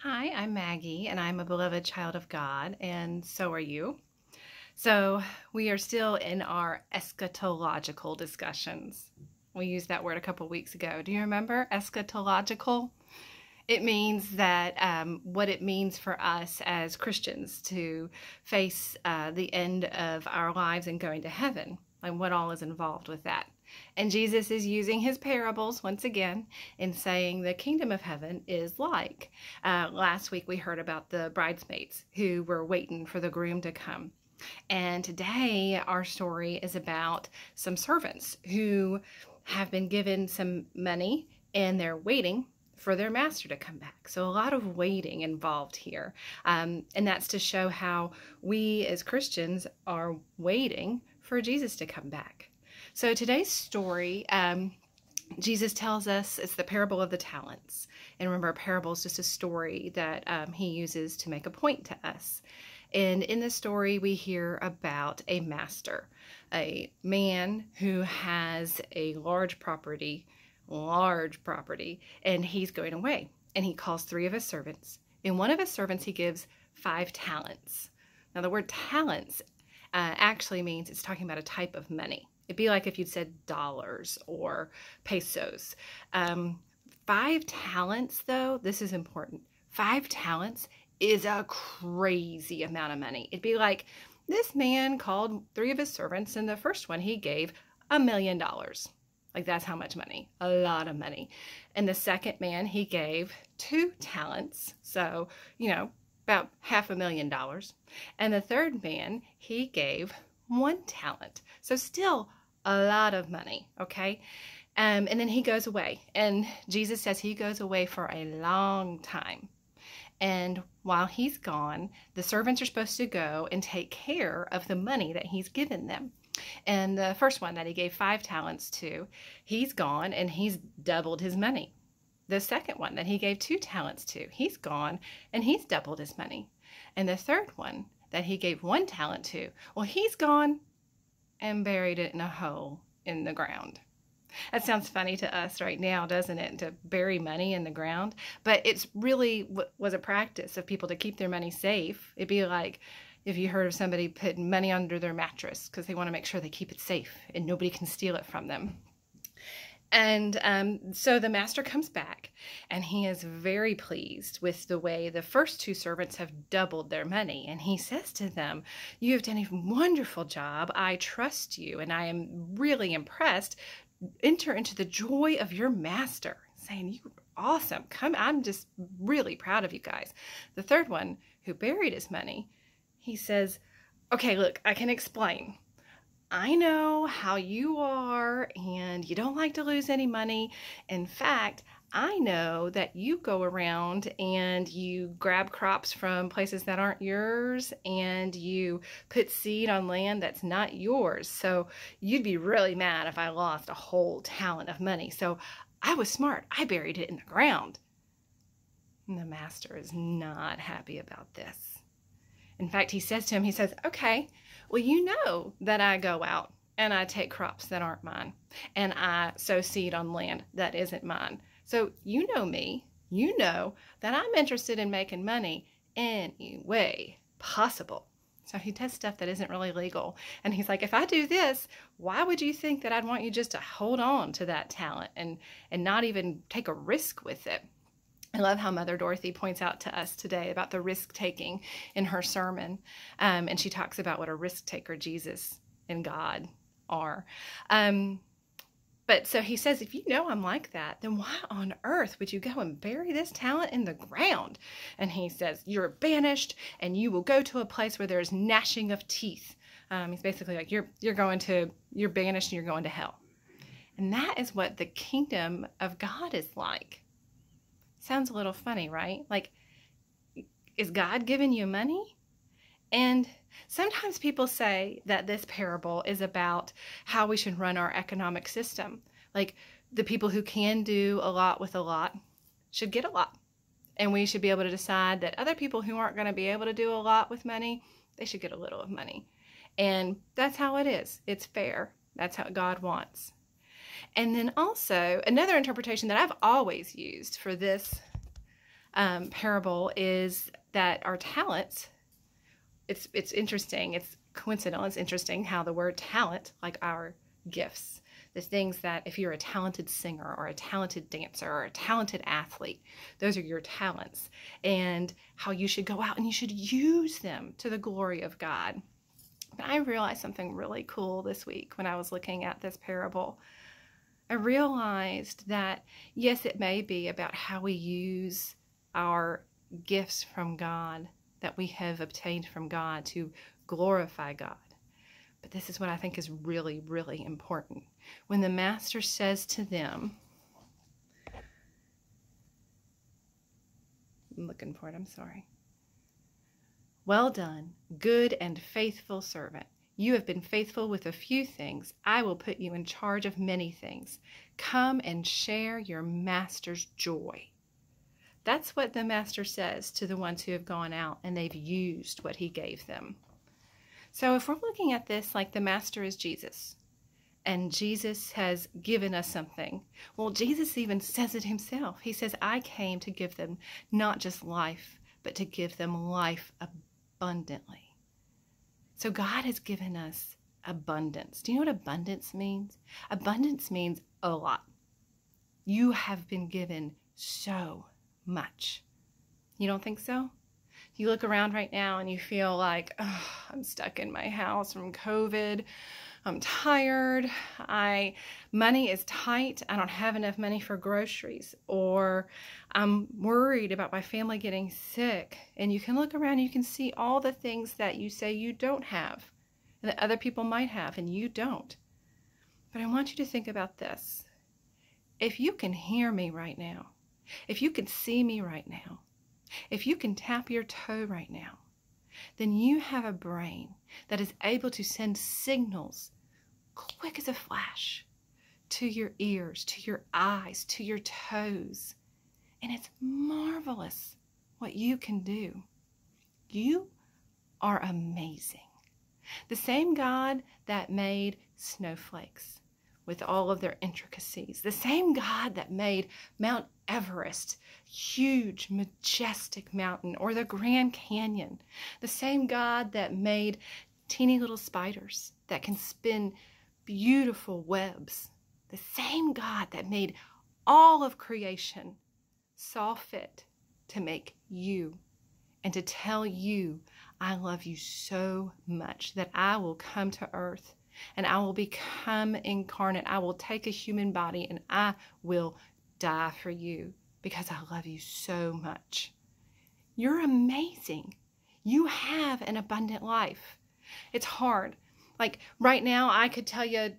Hi, I'm Maggie, and I'm a beloved child of God, and so are you. So, we are still in our eschatological discussions. We used that word a couple weeks ago. Do you remember eschatological? It means that what it means for us as Christians to face the end of our lives and going to heaven, and what all is involved with that. And Jesus is using his parables once again in saying the kingdom of heaven is like. Last week we heard about the bridesmaids who were waiting for the groom to come. And today our story is about some servants who have been given some money and they're waiting for their master to come back. So a lot of waiting involved here. And that's to show how we as Christians are waiting for Jesus to come back. So today's story, Jesus tells us it's the parable of the talents. And remember, a parable is just a story that he uses to make a point to us. And in this story, we hear about a master, a man who has a large property, and he's going away. And he calls 3 of his servants. And one of his servants, he gives 5 talents. Now, the word talents actually means it's talking about a type of money. It'd be like if you'd said dollars or pesos. 5 talents, though, this is important. 5 talents is a crazy amount of money. It'd be like this man called 3 of his servants, and the first one he gave $1 million. Like, that's how much money, a lot of money. And the second man, he gave 2 talents. So, about $500,000. And the third man, he gave 1 talent. So still a lot of money, okay? And then he goes away. And Jesus says he goes away for a long time. And while he's gone, the servants are supposed to go and take care of the money that he's given them. And the first one that he gave 5 talents to, he's gone and he's doubled his money. The second one that he gave 2 talents to, he's gone and he's doubled his money. And the third one that he gave 1 talent to, well, he's gone and buried it in a hole in the ground. That sounds funny to us right now, doesn't it, to bury money in the ground? But it's really was a practice of people to keep their money safe. It'd be like if you heard of somebody putting money under their mattress because they want to make sure they keep it safe and nobody can steal it from them. And so the master comes back, and he is very pleased with the way the first 2 servants have doubled their money. And he says to them, "You have done a wonderful job. I trust you, and I am really impressed. Enter into the joy of your master," saying, "You are awesome. Come, I'm just really proud of you guys." The third one, who buried his money, he says, "Okay, look, I can explain. I know how you are, and you don't like to lose any money. In fact, I know that you go around and you grab crops from places that aren't yours, and you put seed on land that's not yours. So you'd be really mad if I lost a whole talent of money. So I was smart. I buried it in the ground." And the master is not happy about this. In fact, he says to him, he says, "Okay, well, you know that I go out and I take crops that aren't mine, and I sow seed on land that isn't mine. So you know me. You know that I'm interested in making money any way possible." So he does stuff that isn't really legal. And he's like, "If I do this, why would you think that I'd want you just to hold on to that talent and not even take a risk with it?" I love how Mother Dorothy points out to us today about the risk-taking in her sermon. And she talks about what a risk-taker Jesus and God are. But so he says, if you know I'm like that, then why on earth would you go and bury this talent in the ground? And he says, "You're banished, and you will go to a place where there's gnashing of teeth." He's basically like, you're banished and you're going to hell. And that is what the kingdom of God is like. Sounds a little funny, right? Like, is God giving you money? And sometimes people say that this parable is about how we should run our economic system. Like, the people who can do a lot with a lot should get a lot. And we should be able to decide that other people who aren't going to be able to do a lot with money, they should get a little of money. And that's how it is. It's fair. That's how God wants. And then also, another interpretation that I've always used for this parable is that our talents, it's interesting, it's coincidental, it's interesting how the word talent, like our gifts, the things that if you're a talented singer or a talented dancer or a talented athlete, those are your talents, and how you should go out and you should use them to the glory of God. But I realized something really cool this week when I was looking at this parable. I realized that, yes, it may be about how we use our gifts from God that we have obtained from God to glorify God. But this is what I think is really, really important. When the master says to them, I'm looking for it, I'm sorry. Well done, good and faithful servant. You have been faithful with a few things. I will put you in charge of many things. Come and share your master's joy. That's what the master says to the ones who have gone out and they've used what he gave them. So if we're looking at this like the master is Jesus, and Jesus has given us something, well, Jesus even says it himself. He says, I came to give them not just life, but to give them life abundantly. So God has given us abundance. Do you know what abundance means? Abundance means a lot. You have been given so much. You don't think so? You look around right now and you feel like, oh, I'm stuck in my house from COVID. I'm tired. Money is tight. I don't have enough money for groceries, or I'm worried about my family getting sick. And you can look around and you can see all the things that you say you don't have and that other people might have and you don't. But I want you to think about this. If you can hear me right now, if you can see me right now, if you can tap your toe right now, then you have a brain that is able to send signals quick as a flash to your ears, to your eyes, to your toes. And it's marvelous what you can do. You are amazing. The same God that made snowflakes with all of their intricacies, the same God that made Mount Everest, huge, majestic mountain, or the Grand Canyon, the same God that made teeny little spiders that can spin beautiful webs, the same God that made all of creation saw fit to make you and to tell you, I love you so much that I will come to earth and I will become incarnate. I will take a human body and I will die for you because I love you so much. You're amazing. You have an abundant life. It's hard. Like right now, I could tell you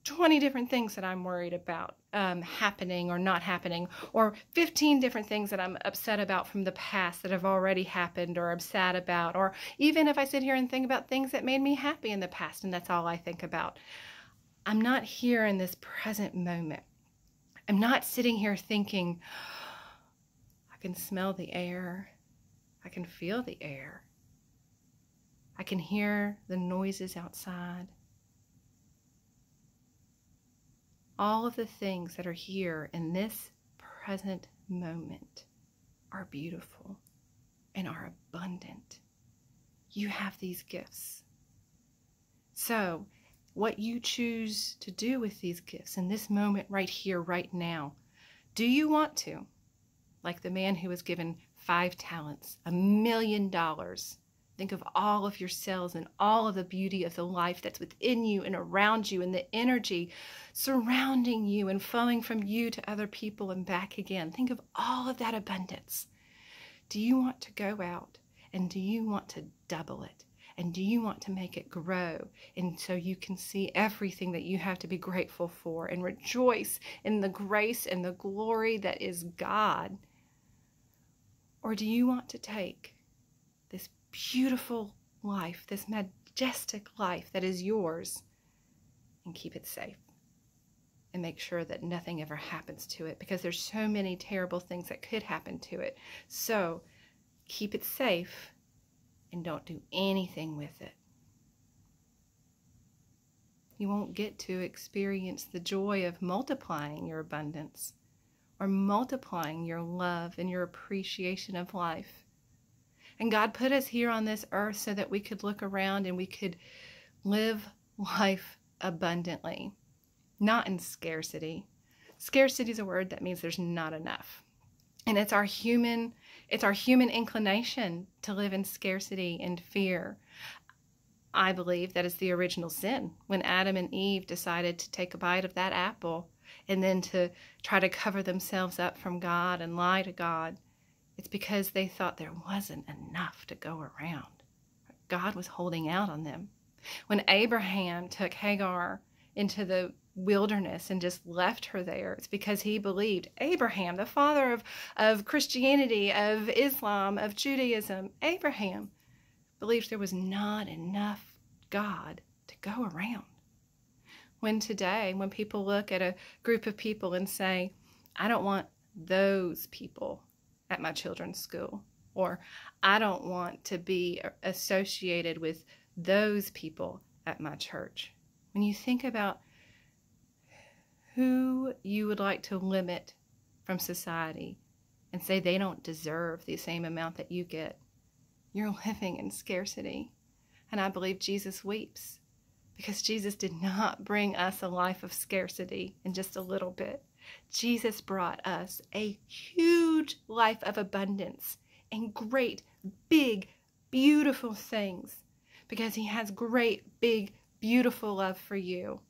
20 different things that I'm worried about happening or not happening, or 15 different things that I'm upset about from the past that have already happened or I'm sad about, or even if I sit here and think about things that made me happy in the past and that's all I think about. I'm not here in this present moment. I'm not sitting here thinking, I can smell the air. I can feel the air. I can hear the noises outside. All of the things that are here in this present moment are beautiful and are abundant. You have these gifts. So, what you choose to do with these gifts in this moment right here, right now, do you want to, like the man who was given 5 talents, $1 million, think of all of your cells and all of the beauty of the life that's within you and around you and the energy surrounding you and flowing from you to other people and back again. Think of all of that abundance. Do you want to go out and do you want to double it? And do you want to make it grow? And so you can see everything that you have to be grateful for and rejoice in the grace and the glory that is God? Or do you want to take this beautiful life, this majestic life that is yours, and keep it safe and make sure that nothing ever happens to it, because there's so many terrible things that could happen to it. So keep it safe and don't do anything with it. You won't get to experience the joy of multiplying your abundance are multiplying your love and your appreciation of life. And God put us here on this earth so that we could look around and we could live life abundantly, not in scarcity. Scarcity is a word that means there's not enough. And it's our human inclination to live in scarcity and fear. I believe that is the original sin, when Adam and Eve decided to take a bite of that apple and then to try to cover themselves up from God and lie to God. It's because they thought there wasn't enough to go around. God was holding out on them. When Abraham took Hagar into the wilderness and just left her there, it's because he believed. Abraham, the father of Christianity, of Islam, of Judaism, Abraham believed there was not enough God to go around. When today, when people look at a group of people and say, I don't want those people at my children's school, or I don't want to be associated with those people at my church. When you think about who you would like to limit from society and say they don't deserve the same amount that you get, you're living in scarcity. And I believe Jesus weeps because Jesus did not bring us a life of scarcity in just a little bit. Jesus brought us a huge life of abundance and great, big, beautiful things because he has great, big, beautiful love for you.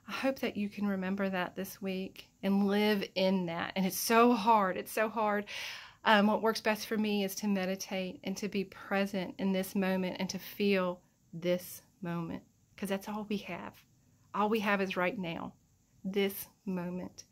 I hope that you can remember that this week and live in that. And it's so hard. It's so hard. What works best for me is to meditate and to be present in this moment and to feel this moment, because that's all we have. All we have is right now, this moment,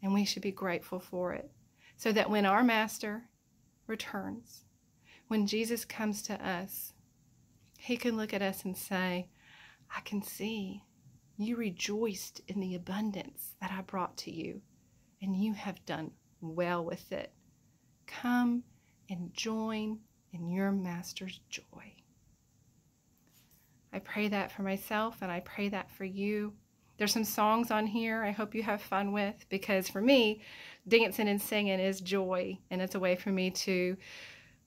and we should be grateful for it, so that when our Master returns, when Jesus comes to us, he can look at us and say, I can see you rejoiced in the abundance that I brought to you, and you have done well with it. Come and join in your Master's joy. I pray that for myself, and I pray that for you. There's some songs on here I hope you have fun with, because for me, dancing and singing is joy, and it's a way for me to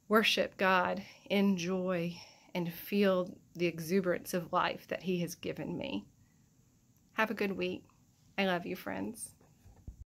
worship God in joy and feel the exuberance of life that he has given me. Have a good week. I love you, friends.